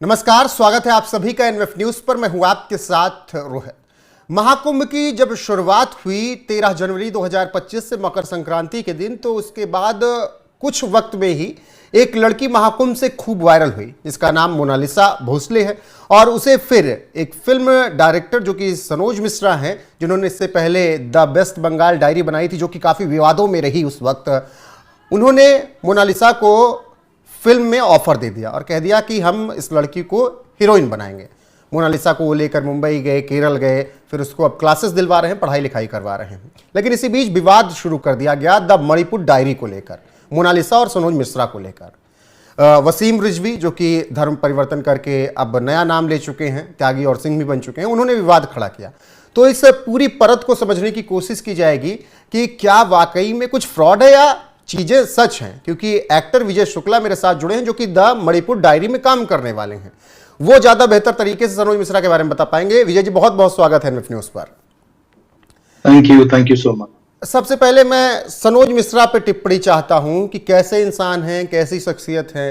नमस्कार, स्वागत है आप सभी का एनएफ न्यूज पर। मैं हूं आपके साथ रोहित। महाकुंभ की जब शुरुआत हुई 13 जनवरी 2025 से मकर संक्रांति के दिन, तो उसके बाद कुछ वक्त में ही एक लड़की महाकुंभ से खूब वायरल हुई जिसका नाम मोनालिसा भोसले है। और उसे फिर एक फिल्म डायरेक्टर जो कि सनोज मिश्रा हैं, जिन्होंने इससे पहले द बेस्ट बंगाल डायरी बनाई थी जो कि काफ़ी विवादों में रही उस वक्त, उन्होंने मोनालिसा को फिल्म में ऑफर दे दिया और कह दिया कि हम इस लड़की को हीरोइन बनाएंगे। मोनालिसा को वो लेकर मुंबई गए, केरल गए, फिर उसको अब क्लासेस दिलवा रहे हैं, पढ़ाई लिखाई करवा रहे हैं। लेकिन इसी बीच विवाद शुरू कर दिया गया द मणिपुर डायरी को लेकर, मोनालिसा और सनोज मिश्रा को लेकर। वसीम रिजवी जो कि धर्म परिवर्तन करके अब नया नाम ले चुके हैं, त्यागी और सिंह भी बन चुके हैं, उन्होंने विवाद खड़ा किया। तो इस पूरी परत को समझने की कोशिश की जाएगी कि क्या वाकई में कुछ फ्रॉड है या चीजें सच हैं, क्योंकि एक्टर विजय शुक्ला मेरे साथ जुड़े हैं जो कि द मणिपुर डायरी में काम करने वाले हैं। वो ज्यादा बेहतर तरीके से सनोज मिश्रा के बारे में बता पाएंगे। विजय जी, बहुत बहुत स्वागत है एनएफ न्यूज पर। Thank you so much. सबसे पहले मैं सनोज मिश्रा पे टिप्पणी चाहता हूं कि कैसे इंसान हैं, कैसी शख्सियत है।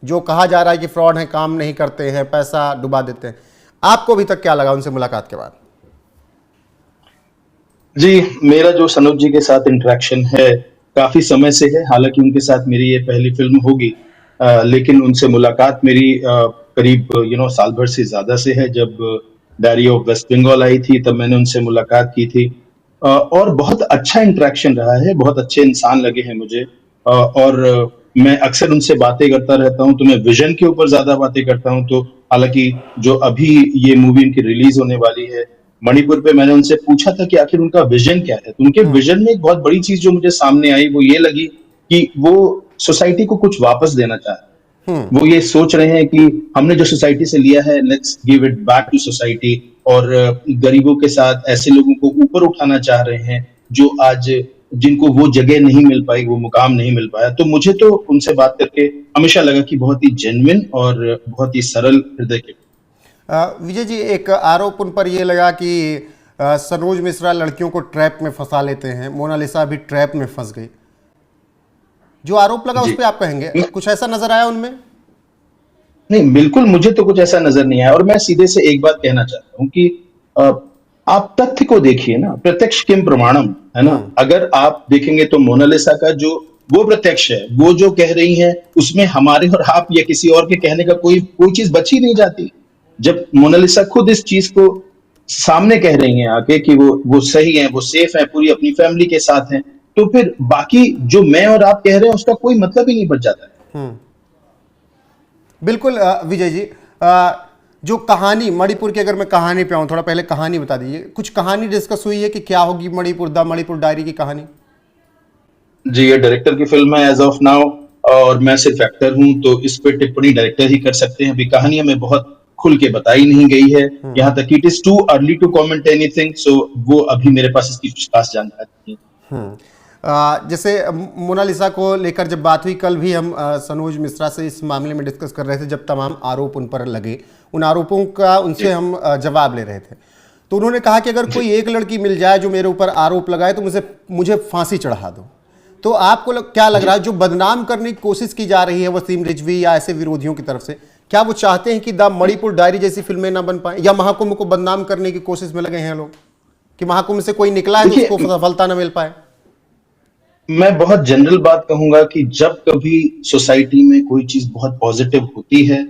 जो कहा जा रहा है कि फ्रॉड है, काम नहीं करते हैं, पैसा डुबा देते हैं, आपको अभी तक क्या लगा उनसे मुलाकात के बाद? जी, मेरा जो सनोज जी के साथ इंटरेक्शन है काफी समय से है। हालांकि उनके साथ मेरी ये पहली फिल्म होगी, लेकिन उनसे मुलाकात मेरी करीब साल भर से ज्यादा से है। जब डायरी ऑफ वेस्ट बंगाल आई थी तब मैंने उनसे मुलाकात की थी, और बहुत अच्छा इंटरेक्शन रहा है। बहुत अच्छे इंसान लगे हैं मुझे, और मैं अक्सर उनसे बातें करता रहता हूं। तो मैं विजन के ऊपर ज्यादा बातें करता हूं। तो हालांकि जो अभी ये मूवी इनकी रिलीज होने वाली है मणिपुर पे, मैंने उनसे पूछा था कि आखिर उनका विजन क्या है। तो उनके विजन में एक बहुत बड़ी चीज जो मुझे सामने आई वो ये लगी कि वो सोसाइटी को कुछ वापस देना चाहते हैं। वो ये सोच रहे हैं कि हमने जो सोसाइटी से लिया है, let's give it back to society. और गरीबों के साथ ऐसे लोगों को ऊपर उठाना चाह रहे हैं जो आज जिनको वो जगह नहीं मिल पाई, वो मुकाम नहीं मिल पाया। तो मुझे तो उनसे बात करके हमेशा लगा कि बहुत ही जेन्युइन और बहुत ही सरल हृदय के। विजय जी, एक आरोप उन पर यह लगा कि सनोज मिश्रा लड़कियों को ट्रैप में फंसा लेते हैं, मोनालिसा भी ट्रैप में फंस गई। जो आरोप लगा उस पर आप कहेंगे, कुछ ऐसा नजर आया उनमें? नहीं, बिल्कुल मुझे तो कुछ ऐसा नजर नहीं आया। और मैं सीधे से एक बात कहना चाहता हूं कि आप तथ्य को देखिए ना, प्रत्यक्ष किम प्रमाणम, है ना। अगर आप देखेंगे तो मोनालिसा का जो वो प्रत्यक्ष है, वो जो कह रही है उसमें हमारे और आप या किसी और के कहने का कोई चीज बची नहीं जाती। जब मोनालिसा खुद इस चीज को सामने कह रही हैं आके कि वो सही है, वो सेफ है, पूरी अपनी फैमिली के साथ हैं, तो फिर बाकी जो मैं और आप कह रहे हैं उसका कोई मतलब ही नहीं बच जाता है। बिल्कुल विजय जी, जो कहानी मणिपुर की, अगर मैं कहानी पे आऊं, थोड़ा पहले कहानी बता दीजिए। कुछ कहानी डिस्कस हुई है कि क्या होगी मणिपुर, द मणिपुर डायरी की कहानी? जी, ये डायरेक्टर की फिल्म है एज ऑफ नाउ, और मैं सिर्फ एक्टर हूं, तो इस पे टिप्पणी डायरेक्टर ही कर सकते हैं। अभी कहानी हमें बहुत खुल के बताई नहीं गई है, यहाँ तक कि it is too early to comment anything. So वो अभी मेरे पास इसकी कुछ खास जानकारी नहीं है। जैसे मोनालिसा को लेकर जब बात हुई, कल भी हम सनोज मिश्रा से इस मामले में डिस्कस कर रहे थे, जब तमाम आरोप उन पर लगे, उन आरोपों का उनसे हम जवाब ले रहे थे। तो उन्होंने कहा कि अगर कोई एक लड़की मिल जाए जो मेरे ऊपर आरोप लगाए तो मुझे फांसी चढ़ा दो। तो आपको क्या लग रहा है, जो बदनाम करने की कोशिश की जा रही है वसीम रिजवी या ऐसे विरोधियों की तरफ से, क्या वो चाहते हैं कि द मणिपुर डायरी जैसी फिल्में ना बन पाए, या महाकुंभ को बदनाम करने की कोशिश में लगे हैं लोग कि महाकुंभ से कोई निकला है तो उसको सफलता ना मिल पाए? मैं बहुत जनरल बात कहूंगा कि जब कभी सोसाइटी में कोई चीज बहुत पॉजिटिव होती है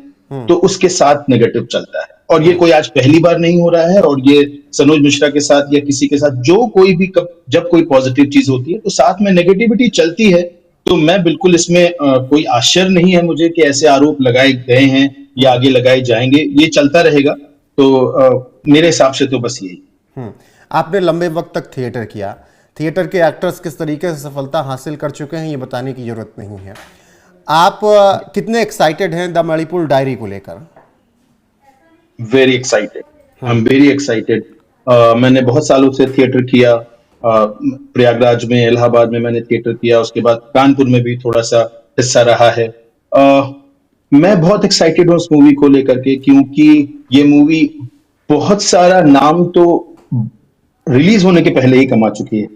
तो उसके साथ नेगेटिव चलता है। और ये कोई आज पहली बार नहीं हो रहा है, और ये सनोज मिश्रा के साथ या किसी के साथ जो कोई भी जब कोई पॉजिटिव चीज होती है तो साथ में नेगेटिविटी चलती है। तो मैं बिल्कुल इसमें कोई आश्चर्य नहीं है मुझे कि ऐसे आरोप लगाए गए हैं या आगे लगाए जाएंगे, ये चलता रहेगा। तो मेरे हिसाब से तो बस यही। आपने लंबे वक्त तक थिएटर किया, थिएटर के एक्टर्स किस तरीके से सफलता हासिल कर चुके हैं ये बताने की जरूरत नहीं है। आप कितने एक्साइटेड हैं द मणिपुर डायरी को लेकर? Very excited, I am very excited. मैंने बहुत सालों से थिएटर किया, प्रयागराज में, इलाहाबाद में मैंने थिएटर किया, उसके बाद कानपुर में भी थोड़ा सा हिस्सा रहा है। मैं बहुत एक्साइटेड हूँ उस मूवी को लेकर के, क्योंकि ये मूवी बहुत सारा नाम तो रिलीज होने के पहले ही कमा चुकी है,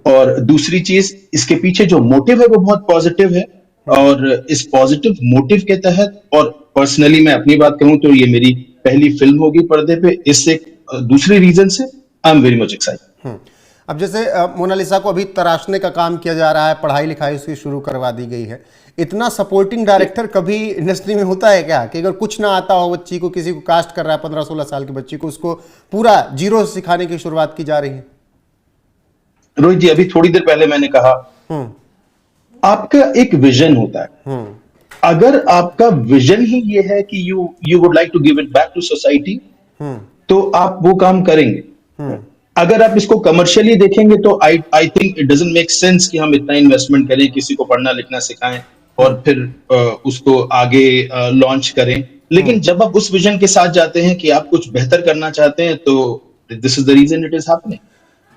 और दूसरी चीज इसके पीछे जो मोटिव है वो बहुत पॉजिटिव है। और इस पॉजिटिव मोटिव के तहत और पर्सनली मैं अपनी बात कहूं तो ये मेरी पहली फिल्म होगी पर्दे पे। इससे दूसरी रीजन से I am very much excited. अब जैसे मोनालिसा को अभी तराशने का काम किया जा रहा है, पढ़ाई लिखाई उसकी शुरू करवा दी गई है, इतना सपोर्टिंग डायरेक्टर कभी इंडस्ट्री में होता है क्या कि अगर कुछ ना आता हो बच्ची को, किसी को कास्ट कर रहा है 15-16 साल की बच्ची को, उसको पूरा जीरो से सिखाने की शुरुआत की जा रही है? रोहित जी, अभी थोड़ी देर पहले मैंने कहा आपका एक विजन होता है। अगर आपका विजन ही ये है कि you would like to give it back to society, तो आप वो काम करेंगे। अगर आप इसको कमर्शियली देखेंगे तो I think it doesn't make sense कि हम इतना इन्वेस्टमेंट करें, किसी को पढ़ना लिखना सिखाएं और फिर उसको आगे लॉन्च करें। लेकिन जब आप उस विजन के साथ जाते हैं कि आप कुछ बेहतर करना चाहते हैं, तो this is the reason it is happening.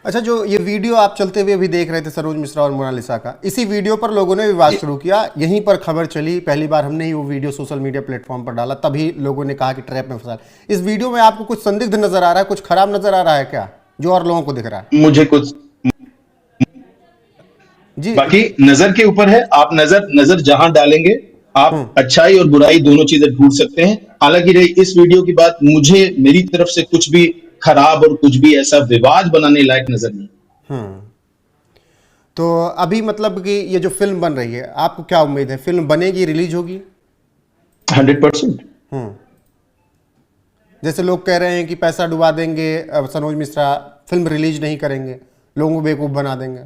अच्छा, जो ये वीडियो आप चलते हुए अभी देख रहे थे सरोज मिश्रा और मोनालिसा का, इसी वीडियो पर लोगों ने विवाद शुरू किया, यहीं पर खबर चली, पहली बार हमने ही वो वीडियो सोशल मीडिया प्लेटफॉर्म पर डाला, तभी लोगों ने कहा कि ट्रैप में फंसा। इस वीडियो में आपको कुछ संदिग्ध नजर आ रहा है, कुछ खराब नजर आ रहा है क्या, जो और लोगों को दिख रहा है? मुझे कुछ जी, बाकी नजर के ऊपर है। आप नजर जहां डालेंगे आप अच्छाई और बुराई दोनों चीजें ढूंढ सकते हैं। हालांकि रही इस वीडियो की बात, मुझे मेरी तरफ से कुछ भी खराब और कुछ भी ऐसा विवाद बनाने लायक नजर नहीं। तो अभी मतलब कि ये जो फिल्म बन रही है, आपको क्या उम्मीद है, फिल्म बनेगी, रिलीज होगी? 100%। जैसे लोग कह रहे हैं कि पैसा डुबा देंगे सरोज मिश्रा, फिल्म रिलीज नहीं करेंगे, लोगों को बेवकूफ बना देंगे।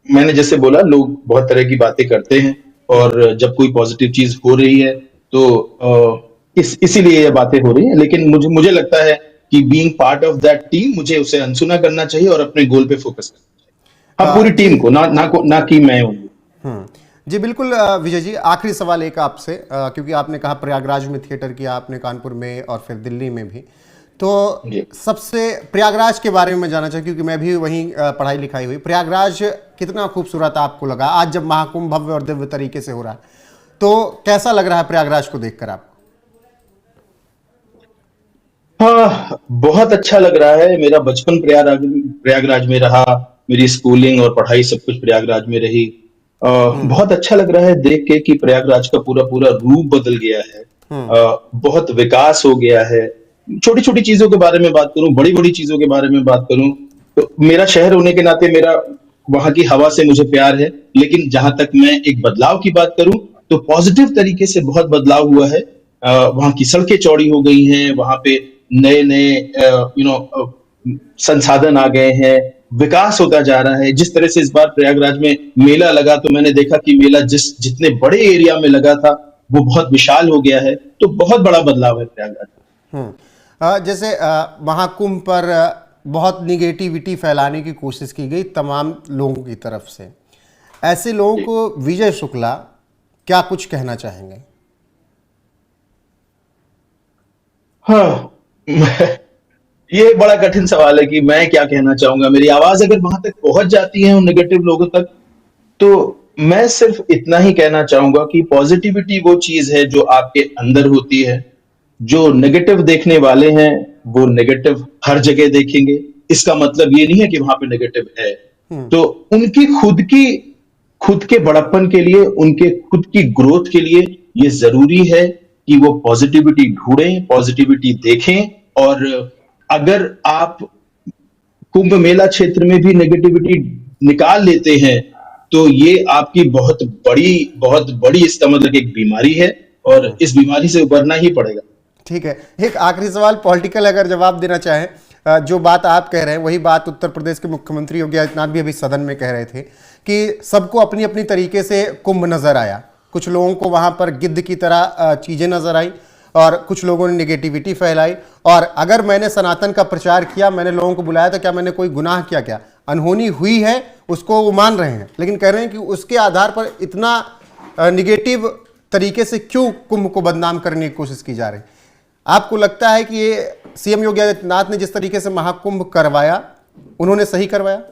मैंने जैसे बोला, लोग बहुत तरह की बातें करते हैं और जब कोई पॉजिटिव चीज हो रही है तो इसीलिए ये बातें हो रही हैं। लेकिन मुझे लगता है कि being part of that team, मुझे उसे अनसुना करना चाहिए और अपने गोल पे फोकस करना चाहिए। हाँ, पूरी टीम को, ना कि मैं हूँ। जी बिल्कुल। विजय जी, आखिरी सवाल एक आपसे, क्योंकि आपने कहा प्रयागराज में थिएटर किया आपने, कानपुर में और फिर दिल्ली में भी, तो सबसे प्रयागराज के बारे में मैं जानना चाहिए, क्योंकि मैं भी वहीं पढ़ाई लिखाई हुई। प्रयागराज कितना खूबसूरत आपको लगा आज जब महाकुंभ भव्य और दिव्य तरीके से हो रहा है, तो कैसा लग रहा है प्रयागराज को देखकर आपको? हाँ, बहुत अच्छा लग रहा है। मेरा बचपन प्रयागराज में रहा, मेरी स्कूलिंग और पढ़ाई सब कुछ प्रयागराज में रही। बहुत अच्छा लग रहा है देख के कि प्रयागराज का पूरा पूरा रूप बदल गया है। बहुत विकास हो गया है। छोटी छोटी चीजों के बारे में बात करूं, बड़ी बड़ी चीजों के बारे में बात करूं, तो मेरा शहर होने के नाते मेरा वहां की हवा से मुझे प्यार है। लेकिन जहां तक मैं एक बदलाव की बात करूं, तो पॉजिटिव तरीके से बहुत बदलाव हुआ है। वहां की सड़कें चौड़ी हो गई हैं, वहां पे नए नए संसाधन आ गए हैं, विकास होता जा रहा है। जिस तरह से इस बार प्रयागराज में मेला लगा, तो मैंने देखा कि मेला जितने बड़े एरिया में लगा था वो बहुत विशाल हो गया है। तो बहुत बड़ा बदलाव है प्रयागराज। जैसे महाकुंभ पर बहुत निगेटिविटी फैलाने की कोशिश की गई तमाम लोगों की तरफ से, ऐसे लोगों को विजय शुक्ला क्या कुछ कहना चाहेंगे? हाँ, ये बड़ा कठिन सवाल है कि मैं क्या कहना चाहूंगा। मेरी आवाज अगर वहां तक पहुंच जाती है उन नेगेटिव लोगों तक, तो मैं सिर्फ इतना ही कहना चाहूंगा कि पॉजिटिविटी वो चीज है जो आपके अंदर होती है। जो नेगेटिव देखने वाले हैं वो नेगेटिव हर जगह देखेंगे। इसका मतलब ये नहीं है कि वहां पे नेगेटिव है। तो उनकी खुद के बड़प्पन के लिए, उनके खुद की ग्रोथ के लिए ये जरूरी है कि वो पॉजिटिविटी ढूंढें, पॉजिटिविटी देखें। और अगर आप कुंभ मेला क्षेत्र में भी नेगेटिविटी निकाल लेते हैं, तो ये आपकी बहुत बड़ी इसका मतलब एक बीमारी है और इस बीमारी से उबरना ही पड़ेगा। ठीक है, एक आखिरी सवाल पॉलिटिकल अगर जवाब देना चाहें, जो बात आप कह रहे हैं वही बात उत्तर प्रदेश के मुख्यमंत्री योगी आदित्यनाथ भी अभी सदन में कह रहे थे कि सबको अपनी अपनी तरीके से कुंभ नजर आया। कुछ लोगों को वहां पर गिद्ध की तरह चीजें नजर आई और कुछ लोगों ने नेगेटिविटी फैलाई। और अगर मैंने सनातन का प्रचार किया, मैंने लोगों को बुलाया, तो क्या मैंने कोई गुनाह किया? क्या अनहोनी हुई है उसको वो मान रहे हैं, लेकिन कह रहे हैं कि उसके आधार पर इतना निगेटिव तरीके से क्यों कुंभ को बदनाम करने की कोशिश की जा रही है? आपको लगता है कि ये सीएम योगी आदित्यनाथ ने जिस तरीके से महाकुंभ करवाया, उन्होंने सही करवाया?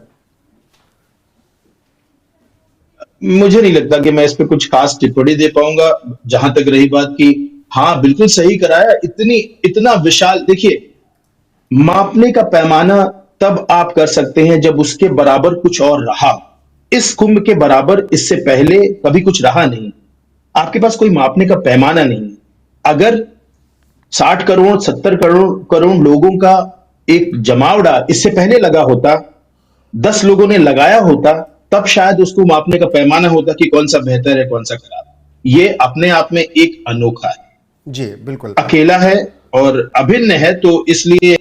मुझे नहीं लगता कि मैं इस पे कुछ खास टिप्पणी दे पाऊंगा। जहां तक रही बात की, हाँ बिल्कुल सही कराया। इतना विशाल, देखिए, मापने का पैमाना तब आप कर सकते हैं जब उसके बराबर कुछ और रहा। इस कुंभ के बराबर इससे पहले कभी कुछ रहा नहीं। आपके पास कोई मापने का पैमाना नहीं है। अगर 60 करोड़ 70 करोड़ लोगों का एक जमावड़ा इससे पहले लगा होता, 10 लोगों ने लगाया होता, तब शायद उसको मापने का पैमाना होता कि कौन सा बेहतर है कौन सा खराब है। ये अपने आप में एक अनोखा है, जी बिल्कुल। अकेला है और अभिन्न है। तो इसलिए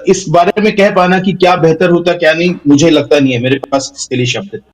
इस बारे में कह पाना कि क्या बेहतर होता क्या नहीं, मुझे लगता नहीं है, मेरे पास इसके लिए शब्द नहीं।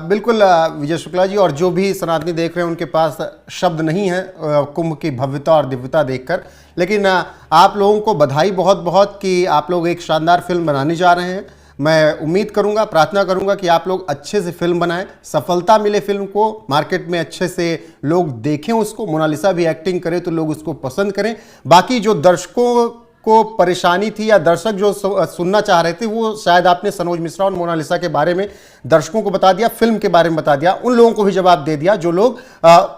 बिल्कुल विजय शुक्ला जी, और जो भी सनातनी देख रहे हैं उनके पास शब्द नहीं है कुंभ की भव्यता और दिव्यता देखकर। लेकिन आप लोगों को बधाई बहुत बहुत कि आप लोग एक शानदार फिल्म बनाने जा रहे हैं। मैं उम्मीद करूंगा, प्रार्थना करूंगा कि आप लोग अच्छे से फिल्म बनाएं, सफलता मिले फिल्म को, मार्केट में अच्छे से लोग देखें उसको, मोनालिसा भी एक्टिंग करे तो लोग उसको पसंद करें। बाकी जो दर्शकों को परेशानी थी या दर्शक जो सुनना चाह रहे थे, वो शायद आपने सनोज मिश्रा और मोनालिसा के बारे में दर्शकों को बता दिया, फिल्म के बारे में बता दिया, उन लोगों को भी जवाब दे दिया जो लोग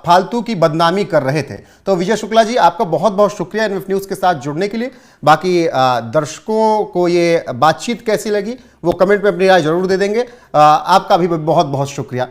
फालतू की बदनामी कर रहे थे। तो विजय शुक्ला जी, आपका बहुत बहुत शुक्रिया एनएफ न्यूज़ के साथ जुड़ने के लिए। बाकी दर्शकों को ये बातचीत कैसी लगी वो कमेंट में अपनी राय जरूर दे देंगे। आपका भी बहुत बहुत शुक्रिया।